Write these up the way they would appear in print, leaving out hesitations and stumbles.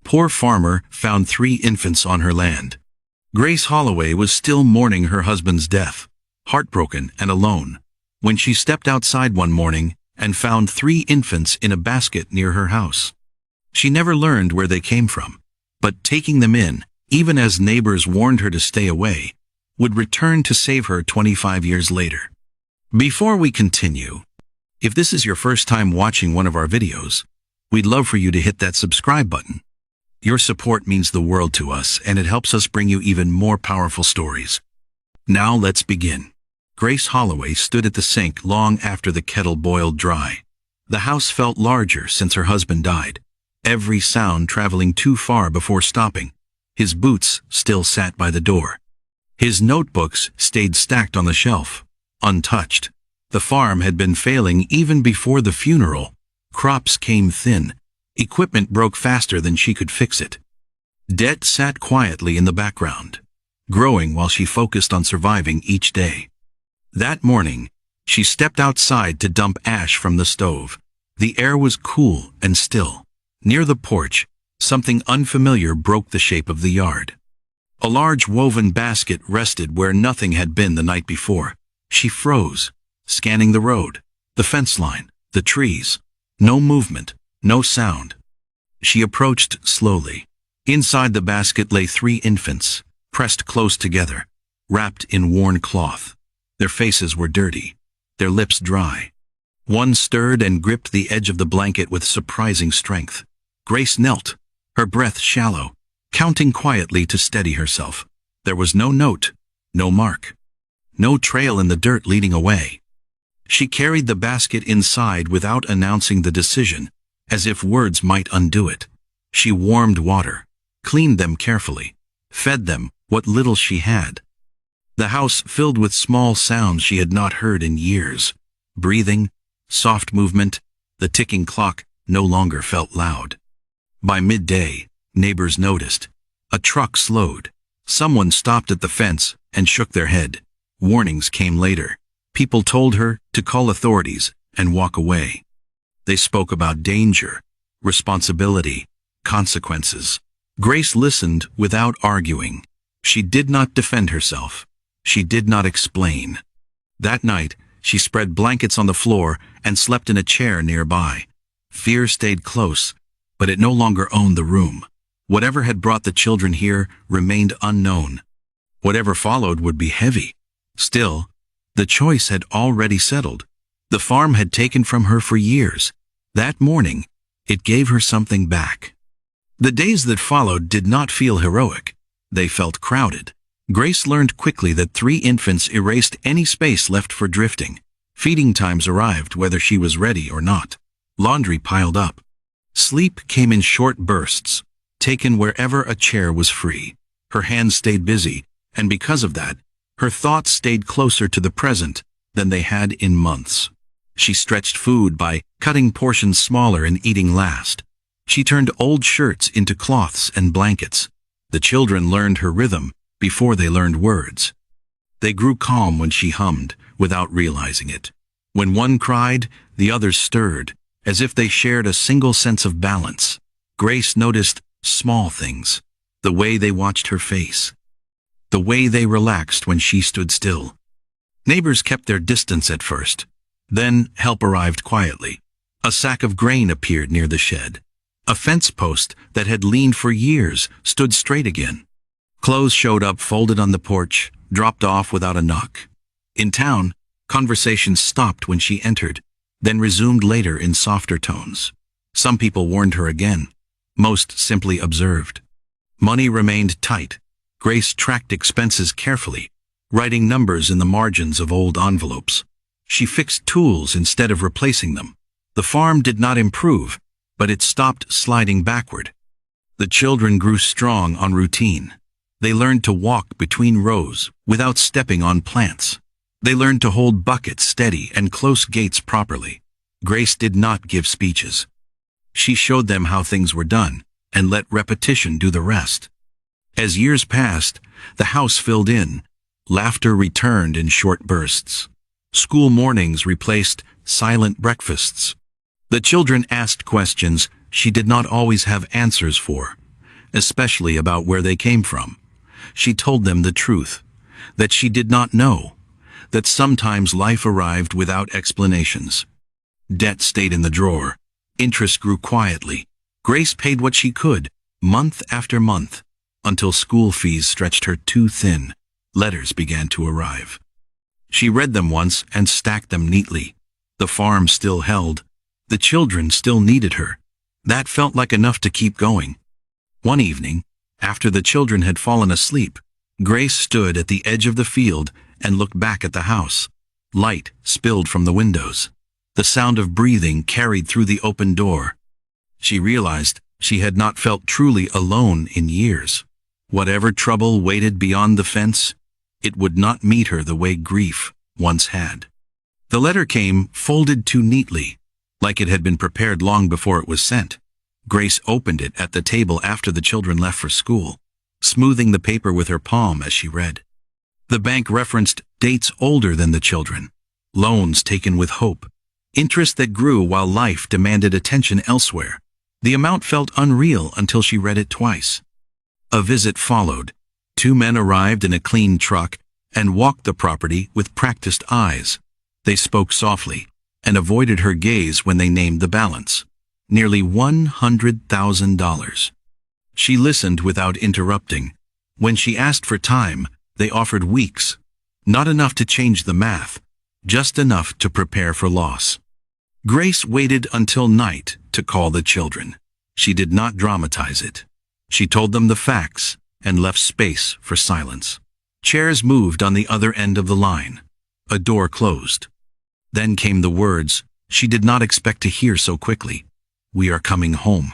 poor farmer found 3 infants on her land. Grace Holloway was still mourning her husband's death, heartbroken and alone, when she stepped outside one morning and found 3 infants in a basket near her house. She never learned where they came from, but taking them in, even as neighbors warned her to stay away, would return to save her 25 years later. Before we continue, if this is your first time watching one of our videos, we'd love for you to hit that subscribe button. Your support means the world to us, and it helps us bring you even more powerful stories. Now let's begin. Grace Holloway stood at the sink long after the kettle boiled dry. The house felt larger since her husband died, every sound traveling too far before stopping. His boots still sat by the door. His notebooks stayed stacked on the shelf, untouched. The farm had been failing even before the funeral. Crops came thin. Equipment broke faster than she could fix it. Debt sat quietly in the background, growing while she focused on surviving each day. That morning, she stepped outside to dump ash from the stove. The air was cool and still. Near the porch, something unfamiliar broke the shape of the yard. A large woven basket rested where nothing had been the night before. She froze, scanning the road, the fence line, the trees. No movement, no sound. She approached slowly. Inside the basket lay 3 infants, pressed close together, wrapped in worn cloth. Their faces were dirty, their lips dry. One stirred and gripped the edge of the blanket with surprising strength. Grace knelt, her breath shallow, counting quietly to steady herself. There was no note, no mark, no trail in the dirt leading away. She carried the basket inside without announcing the decision, as if words might undo it. She warmed water, cleaned them carefully, fed them what little she had. The house filled with small sounds she had not heard in years. Breathing, soft movement, the ticking clock no longer felt loud. By midday, neighbors noticed. A truck slowed. Someone stopped at the fence and shook their head. Warnings came later. People told her to call authorities and walk away. They spoke about danger, responsibility, consequences. Grace listened without arguing. She did not defend herself. She did not explain. That night, she spread blankets on the floor and slept in a chair nearby. Fear stayed close, but it no longer owned the room. Whatever had brought the children here remained unknown. Whatever followed would be heavy. Still, the choice had already settled. The farm had taken from her for years. That morning, it gave her something back. The days that followed did not feel heroic. They felt crowded. Grace learned quickly that 3 infants erased any space left for drifting. Feeding times arrived whether she was ready or not. Laundry piled up. Sleep came in short bursts, taken wherever a chair was free. Her hands stayed busy, and because of that, her thoughts stayed closer to the present than they had in months. She stretched food by cutting portions smaller and eating last. She turned old shirts into cloths and blankets. The children learned her rhythm before they learned words. They grew calm when she hummed, without realizing it. When one cried, the others stirred, as if they shared a single sense of balance. Grace noticed small things, the way they watched her face, the way they relaxed when she stood still. Neighbors kept their distance at first. Then help arrived quietly. A sack of grain appeared near the shed. A fence post that had leaned for years stood straight again. Clothes showed up folded on the porch, dropped off without a knock. In town, conversations stopped when she entered, then resumed later in softer tones. Some people warned her again. Most simply observed. Money remained tight. Grace tracked expenses carefully, writing numbers in the margins of old envelopes. She fixed tools instead of replacing them. The farm did not improve, but it stopped sliding backward. The children grew strong on routine. They learned to walk between rows without stepping on plants. They learned to hold buckets steady and close gates properly. Grace did not give speeches. She showed them how things were done and let repetition do the rest. As years passed, the house filled in. Laughter returned in short bursts. School mornings replaced silent breakfasts. The children asked questions she did not always have answers for, especially about where they came from. She told them the truth, that she did not know, that sometimes life arrived without explanations. Debt stayed in the drawer. Interest grew quietly. Grace paid what she could, month after month, until school fees stretched her too thin. Letters began to arrive. She read them once and stacked them neatly. The farm still held. The children still needed her. That felt like enough to keep going. One evening, after the children had fallen asleep, Grace stood at the edge of the field and looked back at the house. Light spilled from the windows. The sound of breathing carried through the open door. She realized she had not felt truly alone in years. Whatever trouble waited beyond the fence, it would not meet her the way grief once had. The letter came folded too neatly, like it had been prepared long before it was sent. Grace opened it at the table after the children left for school, smoothing the paper with her palm as she read. The bank referenced dates older than the children, loans taken with hope, interest that grew while life demanded attention elsewhere. The amount felt unreal until she read it twice. A visit followed. 2 men arrived in a clean truck and walked the property with practiced eyes. They spoke softly and avoided her gaze when they named the balance. Nearly $100,000. She listened without interrupting. When she asked for time, they offered weeks. Not enough to change the math, just enough to prepare for loss. Grace waited until night to call the children. She did not dramatize it. She told them the facts and left space for silence. Chairs moved on the other end of the line. A door closed. Then came the words she did not expect to hear so quickly. "We are coming home."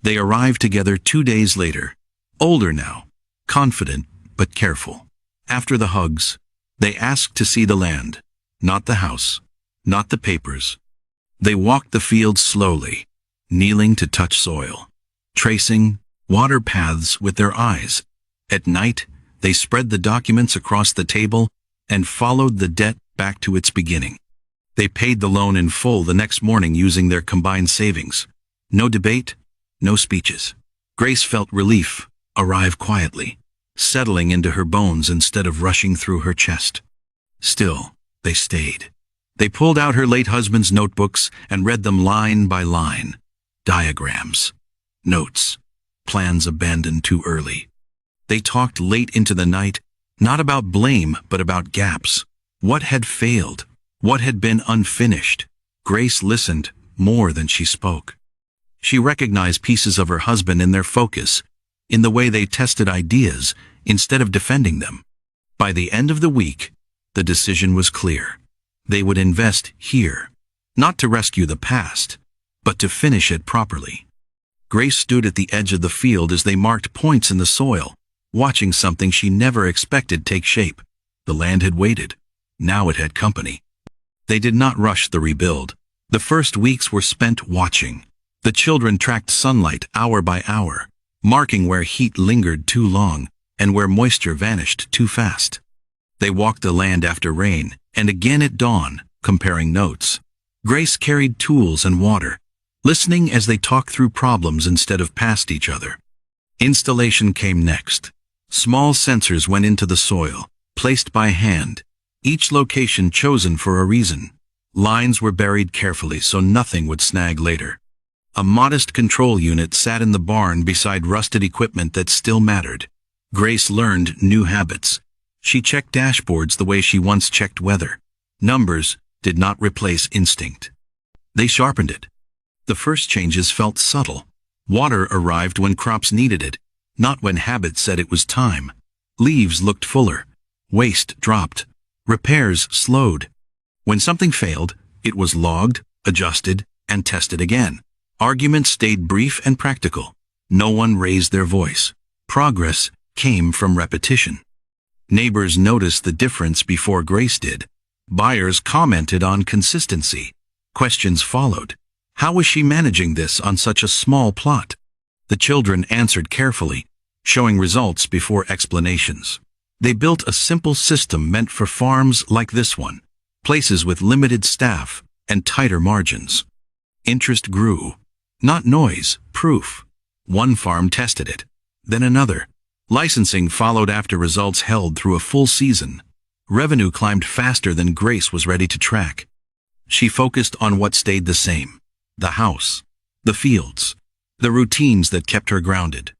They arrived together 2 days later, older now, confident but careful. After the hugs, they asked to see the land, not the house, not the papers. They walked the field slowly, kneeling to touch soil, tracing water paths with their eyes. At night, they spread the documents across the table and followed the debt back to its beginning. They paid the loan in full the next morning using their combined savings. No debate, no speeches. Grace felt relief arrive quietly, settling into her bones instead of rushing through her chest. Still, they stayed. They pulled out her late husband's notebooks and read them line by line. Diagrams, notes, plans abandoned too early. They talked late into the night, not about blame, but about gaps. What had failed? What had been unfinished? Grace listened more than she spoke. She recognized pieces of her husband in their focus, in the way they tested ideas instead of defending them. By the end of the week, the decision was clear. They would invest here, not to rescue the past, but to finish it properly. Grace stood at the edge of the field as they marked points in the soil, watching something she never expected take shape. The land had waited. Now it had company. They did not rush the rebuild. The first weeks were spent watching. The children tracked sunlight hour by hour, marking where heat lingered too long and where moisture vanished too fast. They walked the land after rain, and again at dawn, comparing notes. Grace carried tools and water, listening as they talked through problems instead of past each other. Installation came next. Small sensors went into the soil, placed by hand, each location chosen for a reason. Lines were buried carefully so nothing would snag later. A modest control unit sat in the barn beside rusted equipment that still mattered. Grace learned new habits. She checked dashboards the way she once checked weather. Numbers did not replace instinct. They sharpened it. The first changes felt subtle. Water arrived when crops needed it, not when habit said it was time. Leaves looked fuller. Waste dropped. Repairs slowed. When something failed, it was logged, adjusted, and tested again. Arguments stayed brief and practical. No one raised their voice. Progress came from repetition. Neighbors noticed the difference before Grace did. Buyers commented on consistency. Questions followed. How was she managing this on such a small plot? The children answered carefully, showing results before explanations. They built a simple system meant for farms like this one, places with limited staff and tighter margins. Interest grew. Not noise, proof. One farm tested it. then another. Licensing followed after results held through a full season. Revenue climbed faster than Grace was ready to track. She focused on what stayed the same: the house, the fields, the routines that kept her grounded.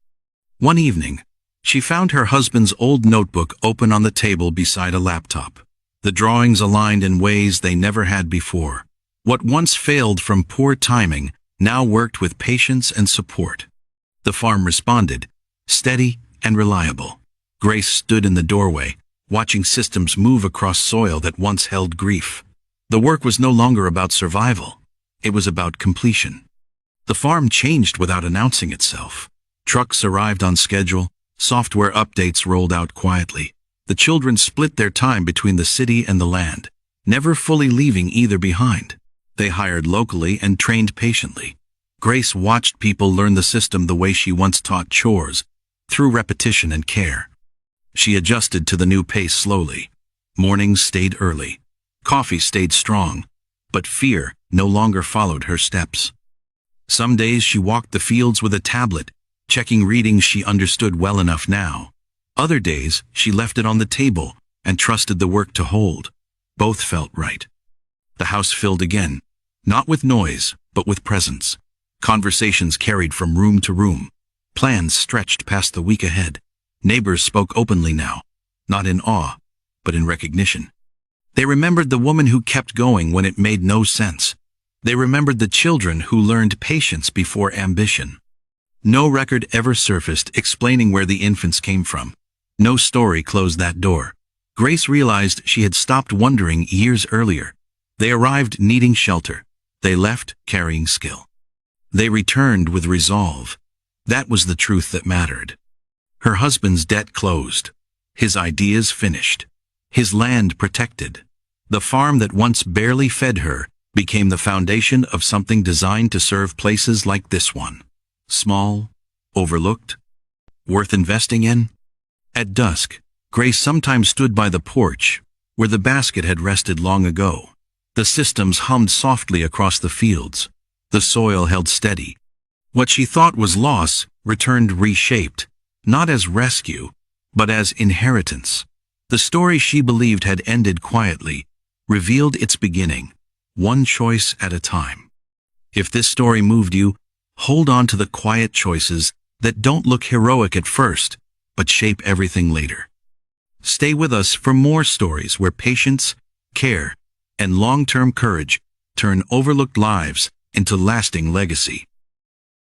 One evening, she found her husband's old notebook open on the table beside a laptop. The drawings aligned in ways they never had before. What once failed from poor timing now worked with patience and support. The farm responded, steady and reliable. Grace stood in the doorway, watching systems move across soil that once held grief. The work was no longer about survival. It was about completion. The farm changed without announcing itself. Trucks arrived on schedule, software updates rolled out quietly. The children split their time between the city and the land, never fully leaving either behind. They hired locally and trained patiently. Grace watched people learn the system the way she once taught chores, through repetition and care. She adjusted to the new pace slowly. Mornings stayed early. Coffee stayed strong. But fear no longer followed her steps. Some days she walked the fields with a tablet, checking readings she understood well enough now. Other days she left it on the table and trusted the work to hold. Both felt right. The house filled again, not with noise, but with presence. Conversations carried from room to room. Plans stretched past the week ahead. Neighbors spoke openly now, not in awe, but in recognition. They remembered the woman who kept going when it made no sense. They remembered the children who learned patience before ambition. No record ever surfaced explaining where the infants came from. No story closed that door. Grace realized she had stopped wondering years earlier. They arrived needing shelter. They left carrying skill. They returned with resolve. That was the truth that mattered. Her husband's debt closed. His ideas finished. His land protected. The farm that once barely fed her became the foundation of something designed to serve places like this one. Small, overlooked, worth investing in. At dusk, Grace sometimes stood by the porch, where the basket had rested long ago. The systems hummed softly across the fields. The soil held steady. What she thought was loss returned reshaped, not as rescue, but as inheritance. The story she believed had ended quietly revealed its beginning, one choice at a time. If this story moved you, hold on to the quiet choices that don't look heroic at first, but shape everything later. Stay with us for more stories where patience, care, and long-term courage turn overlooked lives into lasting legacy.